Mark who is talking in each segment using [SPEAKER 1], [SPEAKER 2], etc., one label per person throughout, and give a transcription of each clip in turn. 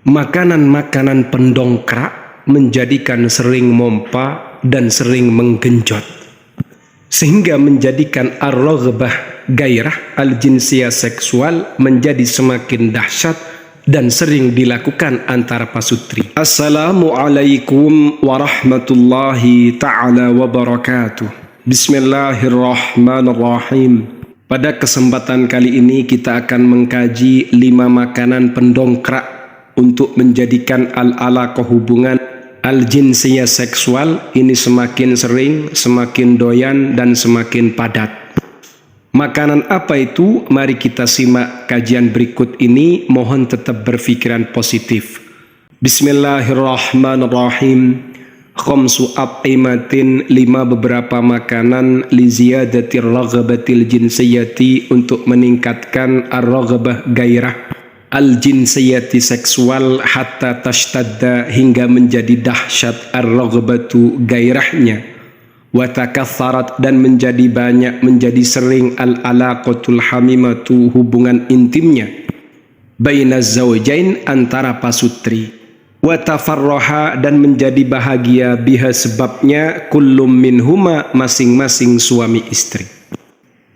[SPEAKER 1] Makanan-makanan pendongkrak menjadikan sering mompa dan sering menggenjot, sehingga menjadikan ar-raghbah, gairah al-jinsiyah seksual menjadi semakin dahsyat dan sering dilakukan antara pasutri. Assalamualaikum warahmatullahi ta'ala wabarakatuh. Bismillahirrahmanirrahim. Pada kesempatan kali ini kita akan mengkaji 5 makanan pendongkrak untuk menjadikan al-alaqah hubungan al-jinsiyah seksual ini semakin sering, semakin doyan, dan semakin padat. Makanan apa itu? Mari kita simak kajian berikut ini. Mohon tetap berpikiran positif. Bismillahirrahmanirrahim. Khamsu at'imatin, 5 beberapa makanan li ziyadatir raghabatil jinsiyati, untuk meningkatkan ar-raghabah, gairah al-jinsiyati seksual, hatta tashtadda, hingga menjadi dahsyat ar-raghabatu, gairahnya, wa takatharat, dan menjadi banyak, menjadi sering al-alaqatul hamimatu, hubungan intimnya, bainaz zawjain, antara pasutri, wa tafarraha, dan menjadi bahagia, biha, sebabnya, kullum minhuma, masing-masing suami istri.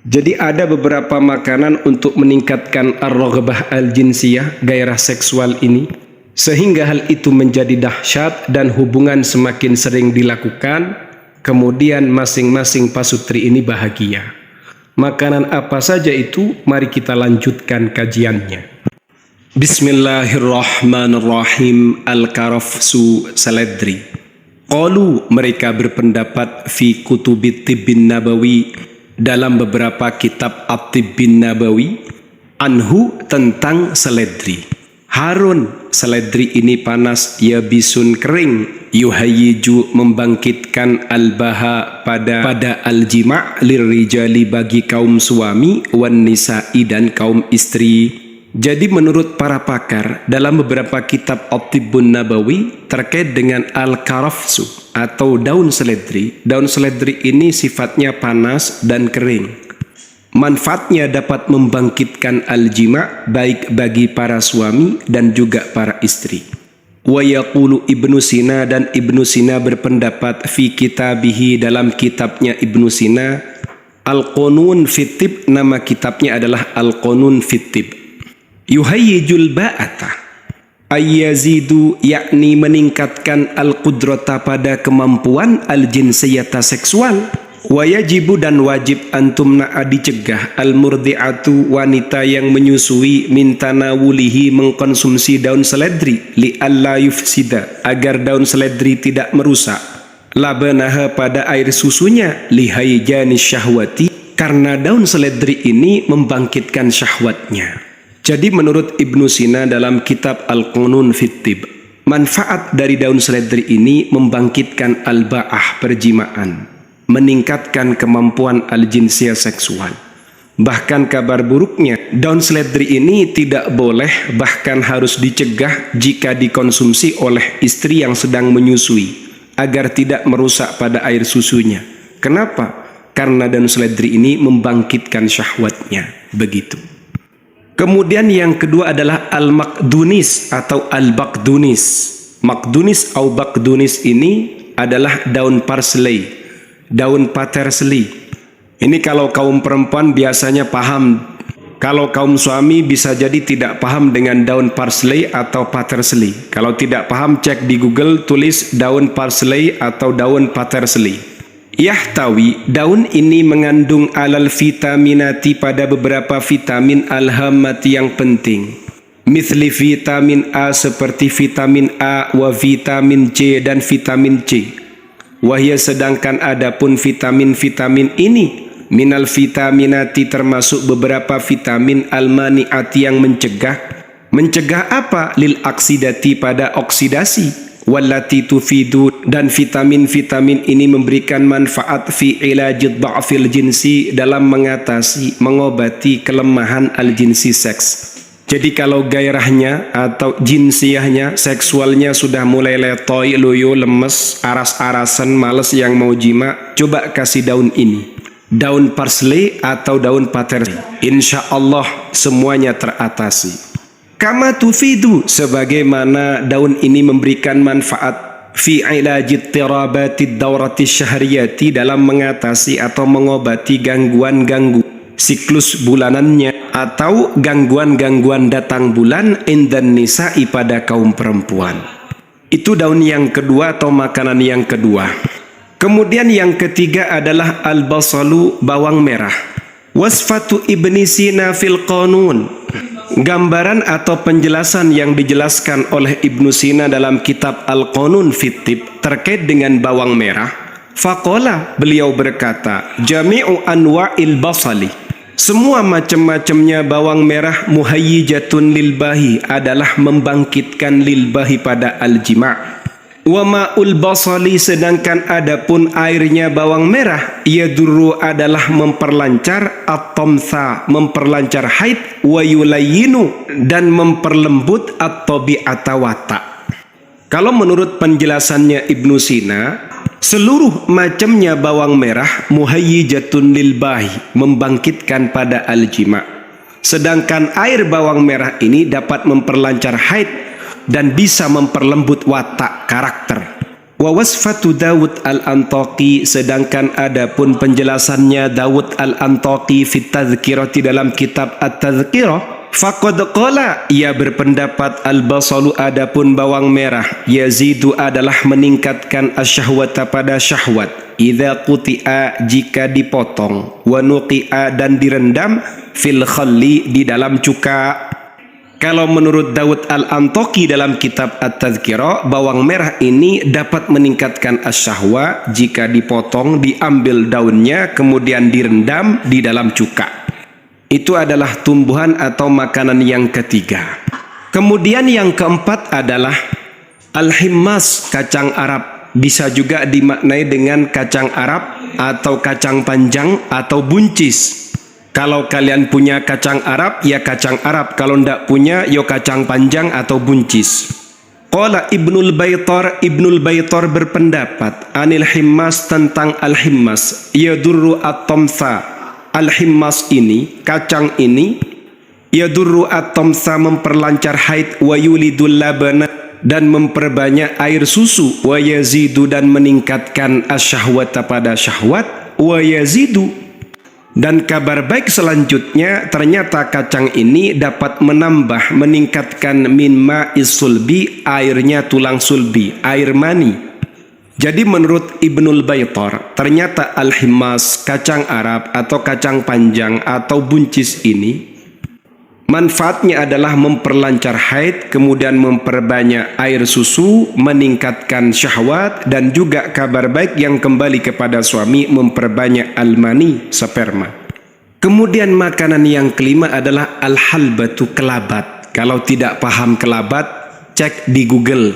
[SPEAKER 1] Jadi ada beberapa makanan untuk meningkatkan ar-raghbah al-jinsiyah, gairah seksual ini, sehingga hal itu menjadi dahsyat dan hubungan semakin sering dilakukan, kemudian masing-masing pasutri ini bahagia. Makanan apa saja itu? Mari kita lanjutkan kajiannya. Bismillahirrahmanirrahim. Al-karafsu, seledri. Qalu, mereka berpendapat, fi kutubit tibbin nabawi, dalam beberapa kitab at-tibbin nabawi, anhu, tentang seledri. Harun, seledri ini panas, yabisun, kering, yuhayyiju, membangkitkan al-baha, pada al-jima' lirrijali, bagi kaum suami, wan nisa'i, dan kaum istri. Jadi menurut para pakar, dalam beberapa kitab at-tibbun nabawi terkait dengan al-karafsu atau daun seledri ini sifatnya panas dan kering. Manfaatnya dapat membangkitkan al-jima', baik bagi para suami dan juga para istri. Wa yaqulu Ibnu Sina, dan Ibnu Sina berpendapat, fi kitabihi, dalam kitabnya Ibnu Sina, Al-Qunun fit Tibb, nama kitabnya adalah Al-Qunun fit Tibb. Yuhayyijul ba'ata, ayyazidu, yakni meningkatkan al-qudrata, pada kemampuan al-jinsiyata seksual, wa yajibu, dan wajib, antumna'a, dicegah, al-murdi'atu, wanita yang menyusui, min tanawulihi, mengkonsumsi daun seledri, li alla yufsida, agar daun seledri tidak merusak, labanaha, pada air susunya, li hayjani syahwati, karena daun seledri ini membangkitkan syahwatnya. Jadi menurut Ibnu Sina dalam kitab Al-Qunun fit Tibb, manfaat dari daun seledri ini membangkitkan al-ba'ah, perjimaan, meningkatkan kemampuan al-jinsiyah seksual. Bahkan kabar buruknya, daun seledri ini tidak boleh, bahkan harus dicegah jika dikonsumsi oleh istri yang sedang menyusui, agar tidak merusak pada air susunya. Kenapa? Karena daun seledri ini membangkitkan syahwatnya. Begitu. Kemudian yang kedua adalah al-makdunis atau al-bakdunis. Makdunis atau bakdunis ini adalah daun parsley, daun paterseli. Ini kalau kaum perempuan biasanya paham. Kalau kaum suami bisa jadi tidak paham dengan daun parsley atau paterseli. Kalau tidak paham, cek di Google, tulis daun parsley atau daun paterseli. Yahtawi, daun ini mengandung alal vitaminati, pada beberapa vitamin alhamati yang penting. Mithli vitamin A, seperti vitamin A, wa vitamin C, dan vitamin C. Wahya, sedangkan adapun vitamin-vitamin ini, minal vitaminati, termasuk beberapa vitamin almaniati yang mencegah. Mencegah apa? Lil aksidati, pada oksidasi. Wallati tufidu, dan vitamin-vitamin ini memberikan manfaat fi ilajid dha'fil jinsi, dalam mengatasi, mengobati kelemahan al-jinsi seks. Jadi kalau gairahnya atau jinsiyahnya, seksualnya sudah mulai letoy, loyo, lemes, aras-arasan, males yang mau jima, coba kasih daun ini, daun parsley atau daun paterseli. Insya Allah semuanya teratasi. Kama tufidu, sebagaimana daun ini memberikan manfaat fi ilajit tirabatid daurati syahriyati, dalam mengatasi atau mengobati gangguan-gangguan siklus bulanannya atau gangguan-gangguan datang bulan indan nisa'i, pada kaum perempuan. Itu daun yang kedua atau makanan yang kedua. Kemudian yang ketiga adalah al-basalu, bawang merah. Wasfatu Ibni Sina fil Qanun, gambaran atau penjelasan yang dijelaskan oleh Ibnu Sina dalam kitab Al-Qanun fit Tib terkait dengan bawang merah. Faqala, beliau berkata, jami'u anwa'il basali, semua macam-macamnya bawang merah, muhayyijatun lil bahi, adalah membangkitkan lil bahi pada al-jima'. Wa ma'ul basali, sedangkan adapun airnya bawang merah, yadurru, adalah memperlancar at-tamtha, memperlancar haid, wa yulayyinu, dan memperlembut at-tabi'ata watak. Kalau menurut penjelasannya Ibnu Sina, seluruh macamnya bawang merah muhayyijatun lil bahi, membangkitkan pada al-jima'. Sedangkan air bawang merah ini dapat memperlancar haid dan bisa memperlembut watak, karakter. Wa wasfatu Dawud al-Antaqi, sedangkan adapun penjelasannya Dawud al-Antaqi fit tadhkirati, dalam kitab at-tadhkirah, faqad qala, ia berpendapat al-basalu, adapun bawang merah, yazidu, adalah meningkatkan asyahwata, pada syahwat, idza quti'a, jika dipotong, wa nuqi'a, dan direndam, fil khalli, di dalam cuka. Kalau menurut Dawud al-Antaqi dalam kitab At-Tadhkirah, bawang merah ini dapat meningkatkan asyahwa jika dipotong, diambil daunnya, kemudian direndam di dalam cuka. Itu adalah tumbuhan atau makanan yang ketiga. Kemudian yang keempat adalah al-himmas, kacang Arab. Bisa juga dimaknai dengan kacang Arab atau kacang panjang atau buncis. Kalau kalian punya kacang Arab, ya kacang Arab. Kalau ndak punya, ya kacang panjang atau buncis. Qala Ibnul Baitar, Ibnul Baitar berpendapat, anil himmas, tentang al-himmas, yadurru at-tamtha. Al-himmas ini, kacang ini, yadurru at-tamtha, memperlancar haid, wa yulidul labana, dan memperbanyak air susu, wa yazidu, dan meningkatkan asyahwata, pada syahwat, wa yazidu. Dan kabar baik selanjutnya, ternyata kacang ini dapat menambah, meningkatkan min ma'is sulbi, airnya tulang sulbi, air mani. Jadi menurut Ibnul Baitar, ternyata al-himmas, kacang Arab atau kacang panjang atau buncis ini, manfaatnya adalah memperlancar haid, kemudian memperbanyak air susu, meningkatkan syahwat, dan juga kabar baik yang kembali kepada suami, memperbanyak al-mani, sperma. Kemudian makanan yang kelima adalah al-halbatu, kelabat. Kalau tidak paham kelabat, cek di Google.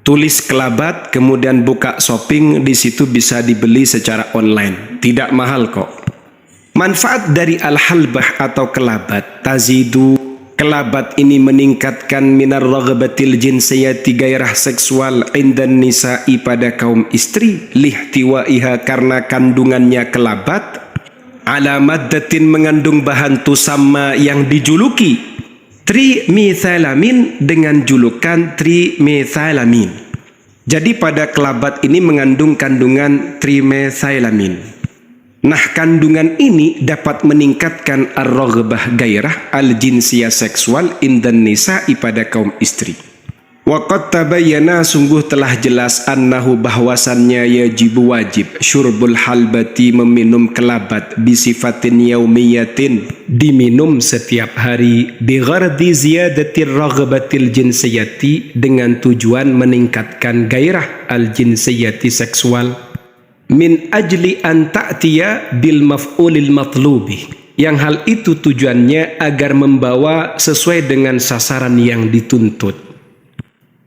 [SPEAKER 1] Tulis kelabat, kemudian buka shopping, di situ bisa dibeli secara online. Tidak mahal kok. Manfaat dari al-halbah atau kelabat, tazidu, kelabat ini meningkatkan minar raghabatil jinsiyati, gairah seksual, indan nisa'i, pada kaum istri, lihtiwaiha, karena kandungannya kelabat, ala maddatin, mengandung bahan tusamma, yang dijuluki trimethalamin, dengan julukan trimethalamin. Jadi pada kelabat ini mengandung kandungan trimethalamin. Nah, kandungan ini dapat meningkatkan ar-raghbah, gairah al-jinsiyah seksual, indan nisa'i, pada kaum istri. Wa qad tabayyana, sungguh telah jelas, annahu, bahwasannya, yajibu, wajib, syurbul halbati, meminum kelabat, bisifatin yaumiyatin, diminum setiap hari, bighardi ziyadatir raghbatil jinsiyati, dengan tujuan meningkatkan gairah al-jinsiyati seksual, min ajli an ta'tiya bil maf'ulil matlubi, yang hal itu tujuannya agar membawa sesuai dengan sasaran yang dituntut.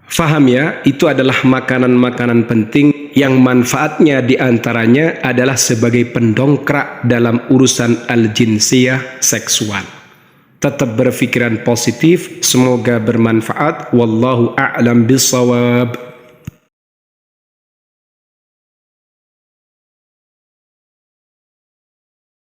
[SPEAKER 1] Faham ya? Itu adalah makanan-makanan penting yang manfaatnya diantaranya adalah sebagai pendongkrak dalam urusan al-jinsiyah seksual. Tetap berpikiran positif, semoga bermanfaat. Wallahu a'lam bissawab.